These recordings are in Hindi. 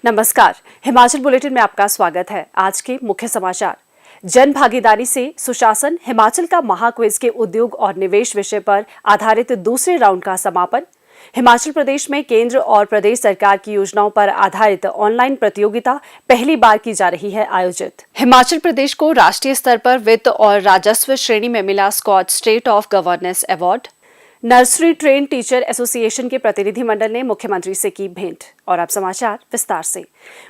नमस्कार, हिमाचल बुलेटिन में आपका स्वागत है। आज के मुख्य समाचार। जन भागीदारी से सुशासन, हिमाचल का महाक्विज के उद्योग और निवेश विषय पर आधारित दूसरे राउंड का समापन। हिमाचल प्रदेश में केंद्र और प्रदेश सरकार की योजनाओं पर आधारित ऑनलाइन प्रतियोगिता पहली बार की जा रही है आयोजित। हिमाचल प्रदेश को राष्ट्रीय स्तर पर वित्त और राजस्व श्रेणी में मिला Skoch state of governance award. Nursery train teacher association के प्रतिनिधिमंडल ने मुख्यमंत्री से की भेंट। और अब समाचार विस्तार से।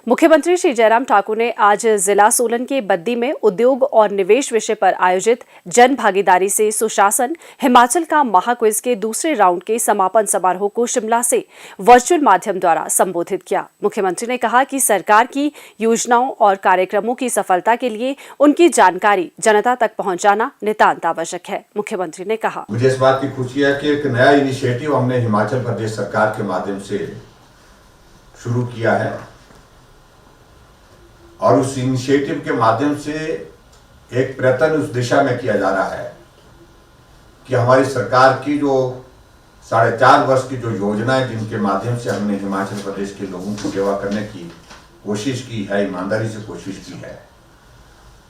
मुख्यमंत्री श्री जयराम ठाकुर ने आज जिला सोलन के बद्दी में उद्योग और निवेश विषय पर आयोजित जन भागीदारी से सुशासन, हिमाचल का महाक्विज के दूसरे राउंड के समापन समारोह को शिमला से वर्चुअल माध्यम द्वारा संबोधित किया। मुख्यमंत्री ने कहा कि सरकार की योजनाओं और कार्यक्रमों की सफलता के लिए उनकी जानकारी जनता तक पहुंचाना नितांत आवश्यक है। मुख्यमंत्री ने कहा, मुझे इस बात की खुशी है कि एक नया इनिशिएटिव हमने हिमाचल प्रदेश सरकार के माध्यम से शुरू किया है और उस इनिशिएटिव के माध्यम से एक प्रयत्न उस दिशा में किया जा रहा है कि हमारी सरकार की जो 4.5 वर्ष की जो योजना है, जिनके माध्यम से हमने हिमाचल प्रदेश के लोगों की सेवा करने की कोशिश की है, ईमानदारी से कोशिश की है,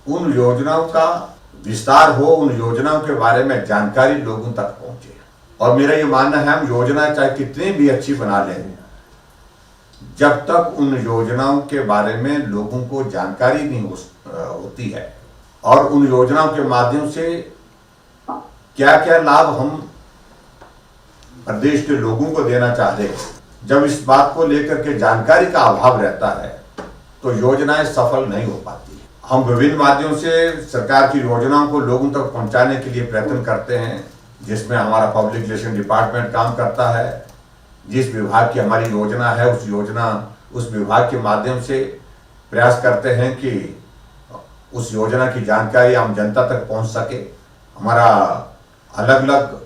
उन योजनाओं का विस्तार हो, उन योजनाओं के बारे में जानकारी लोगों तक पहुंचे। और मेरा ये मानना है, हम योजना चाहे कितनी भी अच्छी बना लें, जब तक उन योजनाओं के बारे में लोगों को जानकारी नहीं होती है और उन योजनाओं के माध्यम से क्या क्या लाभ हम प्रदेश के लोगों को देना चाहते हैं, जब इस बात को लेकर के जानकारी का अभाव रहता है तो योजनाएं सफल नहीं हो पाती। हम विभिन्न माध्यमों से सरकार की योजनाओं को लोगों तक पहुंचाने के लिए प्रयत्न करते हैं, जिसमें हमारा पब्लिक रिलेशन डिपार्टमेंट काम करता है। जिस विभाग की हमारी योजना है, उस विभाग के माध्यम से प्रयास करते हैं कि उस योजना की जानकारी आम जनता तक पहुंच सके। हमारा अलग अलग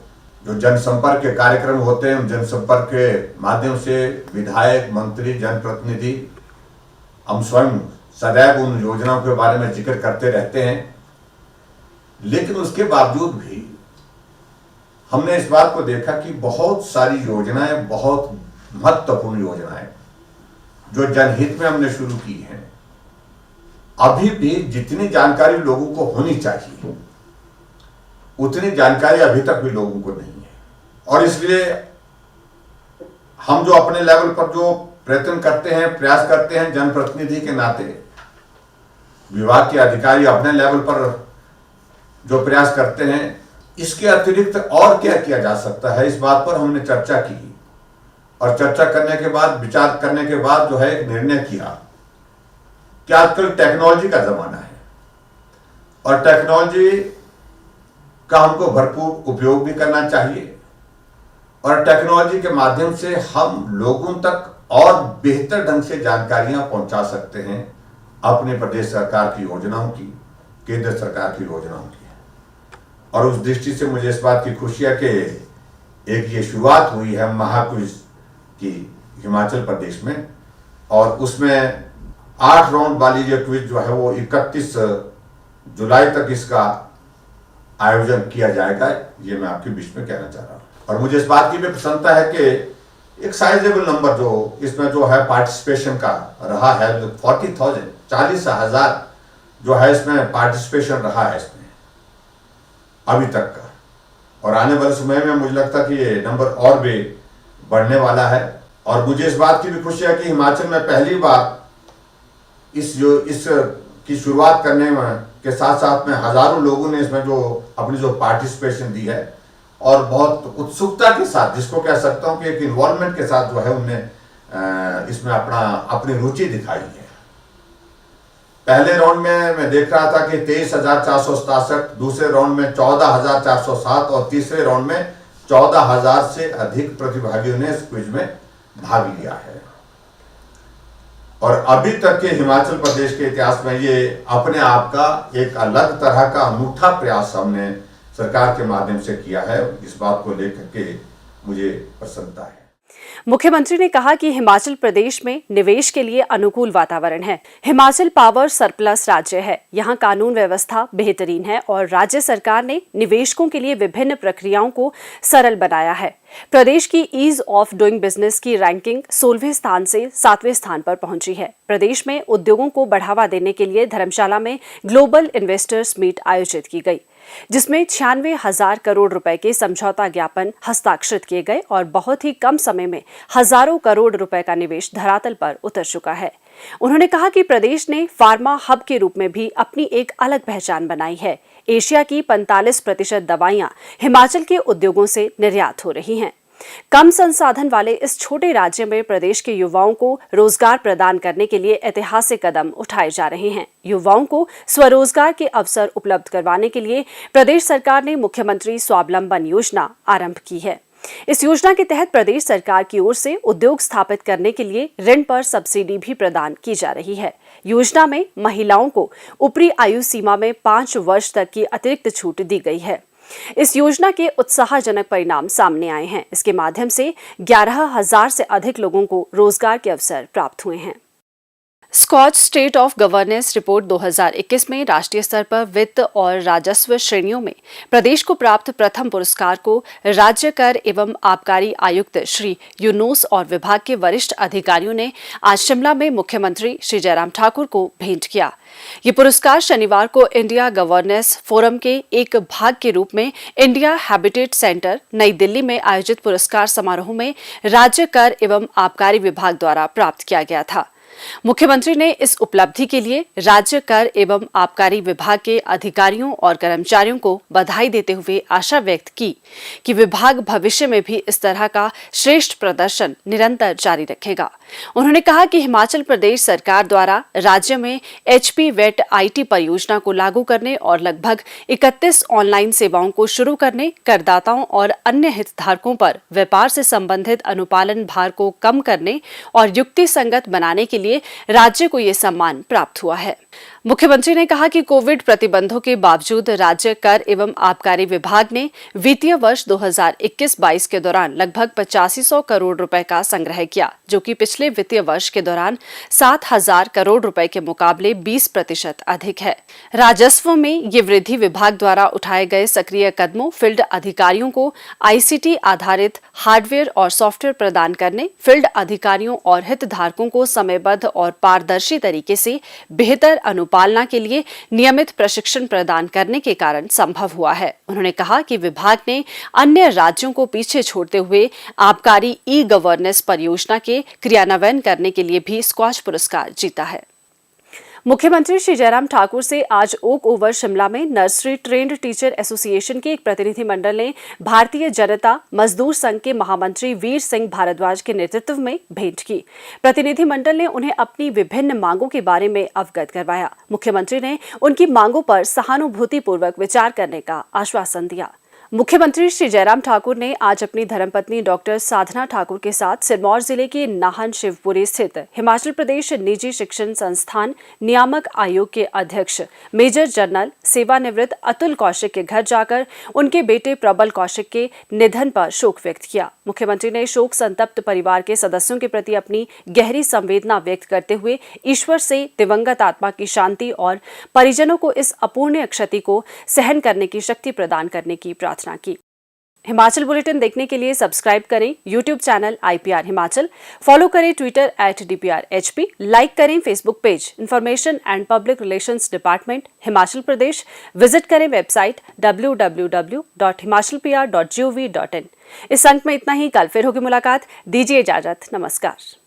जो जनसंपर्क के कार्यक्रम होते हैं, जनसंपर्क के माध्यम से विधायक, मंत्री, जनप्रतिनिधि, हम स्वयं सदैव उन योजनाओं के बारे में जिक्र करते रहते हैं। लेकिन उसके बावजूद भी हमने इस बात को देखा कि बहुत सारी योजनाएं, बहुत महत्वपूर्ण योजनाएं जो जनहित में हमने शुरू की हैं, अभी भी जितनी जानकारी लोगों को होनी चाहिए उतनी जानकारी अभी तक भी लोगों को नहीं है। और इसलिए हम जो अपने लेवल पर जो प्रयत्न करते हैं, प्रयास करते हैं, जनप्रतिनिधि के नाते, विभाग के अधिकारी अपने लेवल पर जो प्रयास करते हैं, इसके अतिरिक्त और क्या किया जा सकता है, इस बात पर हमने चर्चा की। और चर्चा करने के बाद, विचार करने के बाद जो है एक निर्णय किया कि आजकल टेक्नोलॉजी का जमाना है और टेक्नोलॉजी का हमको भरपूर उपयोग भी करना चाहिए और टेक्नोलॉजी के माध्यम से हम लोगों तक और बेहतर ढंग से जानकारियां पहुंचा सकते हैं अपने प्रदेश सरकार की योजनाओं की, केंद्र सरकार की योजनाओं की। और उस दृष्टि से मुझे इस बात की खुशी है कि एक ये शुरुआत हुई है महाक्विज की हिमाचल प्रदेश में, और उसमें 8 राउंड वाली ये क्विज जो है वो 31 जुलाई तक इसका आयोजन किया जाएगा। ये मैं आपके बीच में कहना चाह रहा हूँ। और मुझे इस बात की भी प्रसन्नता है कि एक साइजेबल नंबर जो इसमें जो है पार्टिसिपेशन का रहा है, 40,000 जो है इसमें पार्टिसिपेशन रहा है इसमें अभी तक का। और आने वाले समय में मुझे लगता है कि ये नंबर और भी बढ़ने वाला है। और मुझे इस बात की भी खुशी है कि हिमाचल में पहली बार इस की शुरुआत करने में के साथ साथ में हजारों लोगों ने इसमें जो अपनी जो पार्टिसिपेशन दी है और बहुत उत्सुकता के साथ, जिसको कह सकता हूँ कि एक इन्वॉल्वमेंट के साथ जो है उनने इसमें अपनी रुचि दिखाई है। पहले राउंड में मैं देख रहा था कि 23,467, दूसरे राउंड में 14,407 और तीसरे राउंड में 14,000 से अधिक प्रतिभागियों ने इस क्विज में भाग लिया है। और अभी तक के हिमाचल प्रदेश के इतिहास में ये अपने आप का एक अलग तरह का अनूठा प्रयास हमने सरकार के माध्यम से किया है। इस बात को लेकर के मुझे प्रसन्नता है। मुख्यमंत्री ने कहा कि हिमाचल प्रदेश में निवेश के लिए अनुकूल वातावरण है। हिमाचल पावर सरप्लस राज्य है, यहाँ कानून व्यवस्था बेहतरीन है और राज्य सरकार ने निवेशकों के लिए विभिन्न प्रक्रियाओं को सरल बनाया है। प्रदेश की ईज ऑफ डूइंग बिजनेस की रैंकिंग 16वें स्थान से 7वें स्थान पर पहुंची है। प्रदेश में उद्योगों को बढ़ावा देने के लिए धर्मशाला में ग्लोबल इन्वेस्टर्स मीट आयोजित की गई, जिसमें 96,000 करोड़ रुपए के समझौता ज्ञापन हस्ताक्षरित किए गए और बहुत ही कम समय में हजारों करोड़ रुपए का निवेश धरातल पर उतर चुका है। उन्होंने कहा कि प्रदेश ने फार्मा हब के रूप में भी अपनी एक अलग पहचान बनाई है। एशिया की 45% दवाइयां हिमाचल के उद्योगों से निर्यात हो रही हैं। कम संसाधन वाले इस छोटे राज्य में प्रदेश के युवाओं को रोजगार प्रदान करने के लिए ऐतिहासिक कदम उठाए जा रहे हैं। युवाओं को स्वरोजगार के अवसर उपलब्ध करवाने के लिए प्रदेश सरकार ने मुख्यमंत्री स्वावलंबन योजना आरंभ की है। इस योजना के तहत प्रदेश सरकार की ओर से उद्योग स्थापित करने के लिए ऋण पर सब्सिडी भी प्रदान की जा रही है। योजना में महिलाओं को ऊपरी आयु सीमा में 5 वर्ष तक की अतिरिक्त छूट दी गई है। इस योजना के उत्साहजनक परिणाम सामने आए हैं। इसके माध्यम से 11,000 से अधिक लोगों को रोजगार के अवसर प्राप्त हुए हैं। Skoch state of governance report 2021 में राष्ट्रीय स्तर पर वित्त और राजस्व श्रेणियों में प्रदेश को प्राप्त प्रथम पुरस्कार को राज्य कर एवं आबकारी आयुक्त श्री यूनुस और विभाग के वरिष्ठ अधिकारियों ने आज शिमला में मुख्यमंत्री श्री जयराम ठाकुर को भेंट किया। ये पुरस्कार शनिवार को इंडिया गवर्नेंस फोरम के एक भाग के रूप में इंडिया हैबिटेट सेंटर नई दिल्ली में आयोजित पुरस्कार समारोह में राज्य कर एवं आबकारी विभाग द्वारा प्राप्त किया गया था। मुख्यमंत्री ने इस उपलब्धि के लिए राज्य कर एवं आबकारी विभाग के अधिकारियों और कर्मचारियों को बधाई देते हुए आशा व्यक्त की कि विभाग भविष्य में भी इस तरह का श्रेष्ठ प्रदर्शन निरंतर जारी रखेगा। उन्होंने कहा कि हिमाचल प्रदेश सरकार द्वारा राज्य में HP वेट IT परियोजना को लागू करने और लगभग 31 ऑनलाइन सेवाओं को शुरू करने, करदाताओं और अन्य हितधारकों पर व्यापार से संबंधित अनुपालन भार को कम करने और युक्ति संगत बनाने के लिए राज्य को ये सम्मान प्राप्त हुआ है। मुख्यमंत्री ने कहा कि कोविड प्रतिबंधों के बावजूद राज्य कर एवं आबकारी विभाग ने वित्तीय वर्ष 2021-22 के दौरान लगभग 8500 करोड़ रुपए का संग्रह किया, जो कि पिछले वित्तीय वर्ष के दौरान 7,000 करोड़ रुपए के मुकाबले 20% अधिक है। राजस्व में ये वृद्धि विभाग द्वारा उठाए गए सक्रिय कदमों, फील्ड अधिकारियों को ICT आधारित हार्डवेयर और सॉफ्टवेयर प्रदान करने, फील्ड अधिकारियों और हितधारकों को समयबद्ध और पारदर्शी तरीके से बेहतर अनुपालना के लिए नियमित प्रशिक्षण प्रदान करने के कारण संभव हुआ है। उन्होंने कहा कि विभाग ने अन्य राज्यों को पीछे छोड़ते हुए आबकारी ई-गवर्नेंस परियोजना के क्रियान्वयन करने के लिए भी स्कॉच पुरस्कार जीता है। मुख्यमंत्री श्री जयराम ठाकुर से आज ओक ओवर शिमला में नर्सरी ट्रेंड टीचर एसोसिएशन के एक प्रतिनिधिमंडल ने भारतीय जनता मजदूर संघ के महामंत्री वीर सिंह भारद्वाज के नेतृत्व में भेंट की। प्रतिनिधिमंडल ने उन्हें अपनी विभिन्न मांगों के बारे में अवगत करवाया। मुख्यमंत्री ने उनकी मांगों पर सहानुभूतिपूर्वक विचार करने का आश्वासन दिया। मुख्यमंत्री श्री जयराम ठाकुर ने आज अपनी धर्मपत्नी डॉक्टर साधना ठाकुर के साथ सिरमौर जिले के नाहन शिवपुरी स्थित हिमाचल प्रदेश निजी शिक्षण संस्थान नियामक आयोग के अध्यक्ष मेजर जनरल सेवानिवृत्त अतुल कौशिक के घर जाकर उनके बेटे प्रबल कौशिक के निधन पर शोक व्यक्त किया। मुख्यमंत्री ने शोक संतप्त परिवार के सदस्यों के प्रति अपनी गहरी संवेदना व्यक्त करते हुए ईश्वर से दिवंगत आत्मा की शांति और परिजनों को इस अपूर्णीय क्षति को सहन करने की शक्ति प्रदान करने की प्रार्थना की। हिमाचल बुलेटिन देखने के लिए सब्सक्राइब करें YouTube channel IPR Himachal, follow करें ट्विटर @DPRHP, लाइक करें Facebook page information and public relations department Himachal Pradesh, visit करें वेबसाइट www.himachalpr.gov.in। इस अंक में इतना ही। कल फिर होगी मुलाकात। दीजिए इजाजत। नमस्कार।